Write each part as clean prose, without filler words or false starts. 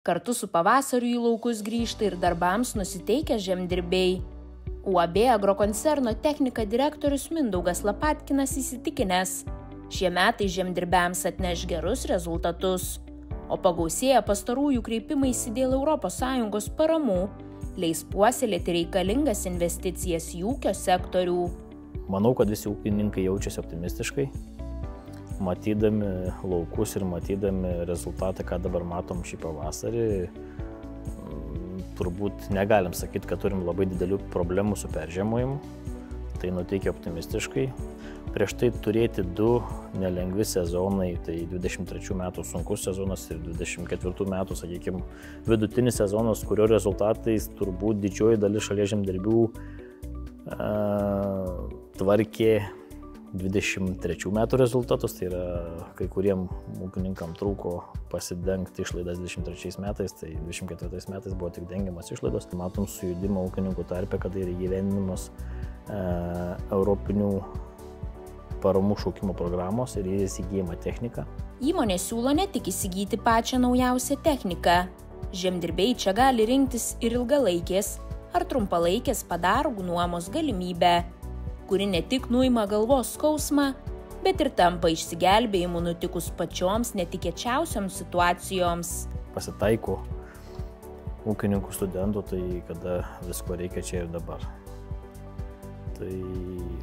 Kartu su pavasariu į laukus grįžta ir darbams nusiteikę žemdirbiai. UAB agrokoncerno technika direktorius Mindaugas Lapatkinas įsitikinęs, šie metai žemdirbiams atneš gerus rezultatus, o pagausėję pastarųjų kreipimaisi dėl ES paramų leis puoselėti reikalingas investicijas į ūkio sektorių. Manau, kad visi ūkininkai jaučiasi optimistiškai, matydami laukus ir matydami rezultatą, ką dabar matom šį pavasarį. Turbūt negalim sakyti, kad turim labai didelių problemų su peržiemojimu, tai nuteikia optimistiškai. Prieš tai turėti du nelengvi sezonai, tai 23 metų sunkus sezonas ir 24 metų, sakykime, vidutinis sezonas, kurio rezultatais turbūt didžioji dalis šalies žemdirbių tvarkė 23 metų rezultatus, tai yra kai kuriem ūkininkam trūko pasidengti išlaidas 23 metais, tai 24 metais buvo tik dengiamas išlaidos. Matom sujudimą ūkininkų tarpe, kad yra įgyvendinamos europinių paramų šaukimo programos ir įsigijama technika. Įmonė siūlo ne tik įsigyti pačią naujausią techniką. Žemdirbiai čia gali rinktis ir ilgalaikės ar trumpalaikės padargų nuomos galimybę, kuri ne tik nuima galvos skausmą, bet ir tampa išsigelbėjimu nutikus pačioms netikėčiausioms situacijoms. Pasitaiko ūkininkų studentų, tai kada visko reikia čia ir dabar. Tai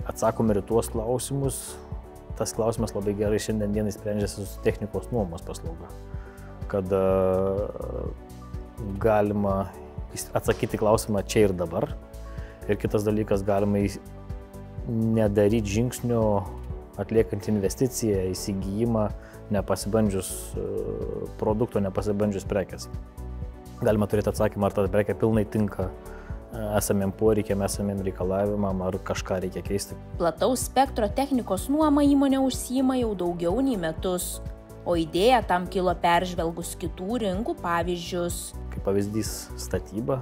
atsakome ir tuos klausimus. Tas klausimas labai gerai šiandien dienai sprendžiasi su technikos nuomos paslauga. Kada galima atsakyti klausimą čia ir dabar. Ir kitas dalykas, galima nedaryti žingsnio atliekant investiciją, įsigijimą, nepasibandžius produkto, nepasibandžius prekės. Galima turėti atsakymą, ar ta prekė pilnai tinka esamiem poreikiam, esamiem reikalavimam, ar kažką reikia keisti. Plataus spektro technikos nuoma įmonė užsiima jau daugiau nei metus, o idėja tam kilo peržvelgus kitų rinkų pavyzdžius. Kaip pavyzdys statyba,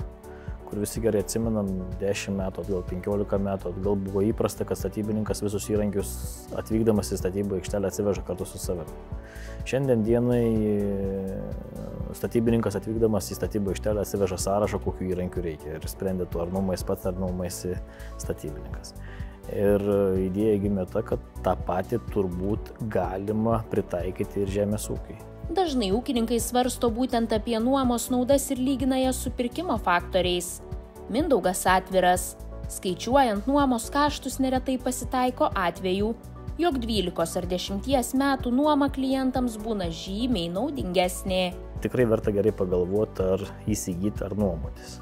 kur visi gerai atsimenam, 10 metų atgal, 15 metų atgal buvo įprasta, kad statybininkas visus įrankius atvykdamas į statybų aikštelę atsiveža kartu su savimi. Šiandien dienai statybininkas atvykdamas į statybų aikštelę atsiveža sąrašą, kokių įrankių reikia ir sprendė tu, ar nuomais pats, ar nuomaisi statybininkas. Ir idėja gimė ta, kad tą patį turbūt galima pritaikyti ir žemės ūkiui. Dažnai ūkininkai svarsto būtent apie nuomos naudas ir lygina jas su pirkimo faktoriais. Mindaugas atviras. Skaičiuojant nuomos kaštus neretai pasitaiko atvejų, jog 12 ar 10 metų nuoma klientams būna žymiai naudingesnė. Tikrai verta gerai pagalvoti, ar įsigyti, ar nuomotis.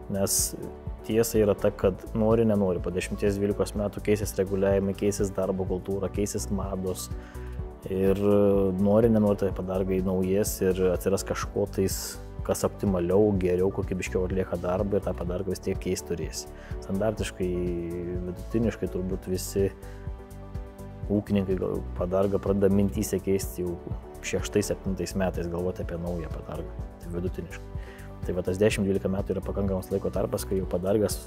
Nes tiesa yra ta, kad nori, nenori, po 10-12 metų keisis reguliavimai, keisis darbo kultūra, keisis mados. Ir nori, nenori, tai padargai naujas ir atsiras kažko tais, kas optimaliau, geriau, kokybiškiau atlieka darbą ir tą padargą vis tiek keist turės. Standartiškai, vidutiniškai turbūt visi ūkininkai padargą pradeda mintyse keisti jau 6-7 metais, galvoti apie naują padargą, tai vidutiniškai. Tai va tas 10-12 metų yra pakankamas laiko tarpas, kai jau padargas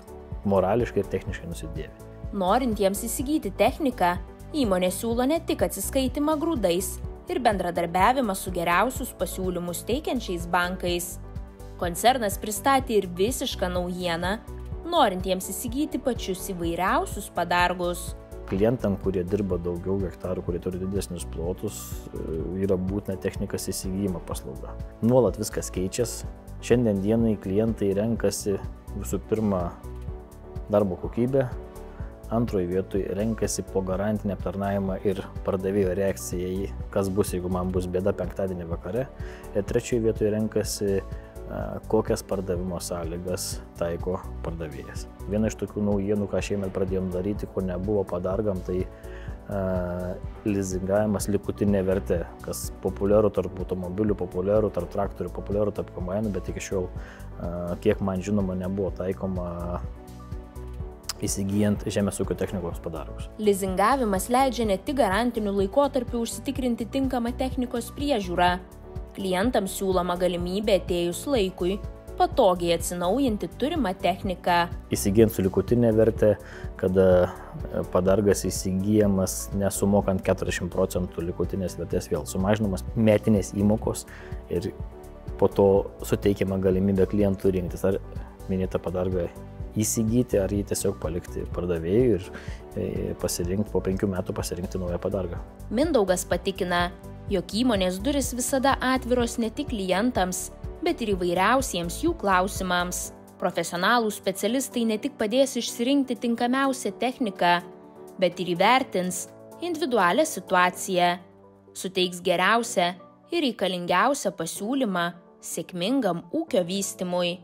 morališkai ir techniškai nusidėvi. Norintiems įsigyti techniką, įmonė siūlo ne tik atsiskaitimą grūdais ir bendradarbiavimą su geriausius pasiūlymus teikiančiais bankais. Koncernas pristatė ir visišką naujieną, norintiems įsigyti pačius įvairiausius padargus. Klientam, kurie dirba daugiau hektarų, kurie turi didesnius plotus, yra būtina technikas įsigijimo paslauga. Nuolat viskas keičiasi. Šiandien dienai klientai renkasi visų pirma darbo kokybę, antroje vietoje renkasi po garantinį aptarnavimą ir pardavėjo reakciją į kas bus, jeigu man bus bėda penktadienį vakare. Ir trečioje vietoje renkasi kokias pardavimo sąlygas taiko pardavėjas. Viena iš tokių naujienų, ką šiemet pradėjom daryti, ko nebuvo padargam, tai lizingavimas likutinė vertė, kas populiaru tarp automobilių, populiaru tarp traktorių, populiaru tarp kombainų, bet iki šiol, kiek man žinoma, nebuvo taikoma įsigijant žemės ūkio technikos padargus. Lizingavimas leidžia ne tik garantiniu laikotarpiu užsitikrinti tinkamą technikos priežiūrą. Klientams siūloma galimybė atėjus laikui patogiai atsinaujinti turimą techniką. Įsigijant su likutinė vertė, kada padargas įsigijamas nesumokant 40% likutinės vertės, vėl sumažinamas metinės įmokos ir po to suteikiama galimybė klientų rinktis, ar minėtą padargą įsigyti, ar jį tiesiog palikti pardavėjui ir pasirinkti, po 5 metų pasirinkti naują padargą. Mindaugas patikina, jog įmonės duris visada atviros ne tik klientams, bet ir įvairiausiems jų klausimams. Profesionalų specialistai ne tik padės išsirinkti tinkamiausią techniką, bet ir įvertins individualią situaciją, suteiks geriausią ir reikalingiausią pasiūlymą sėkmingam ūkio vystymui.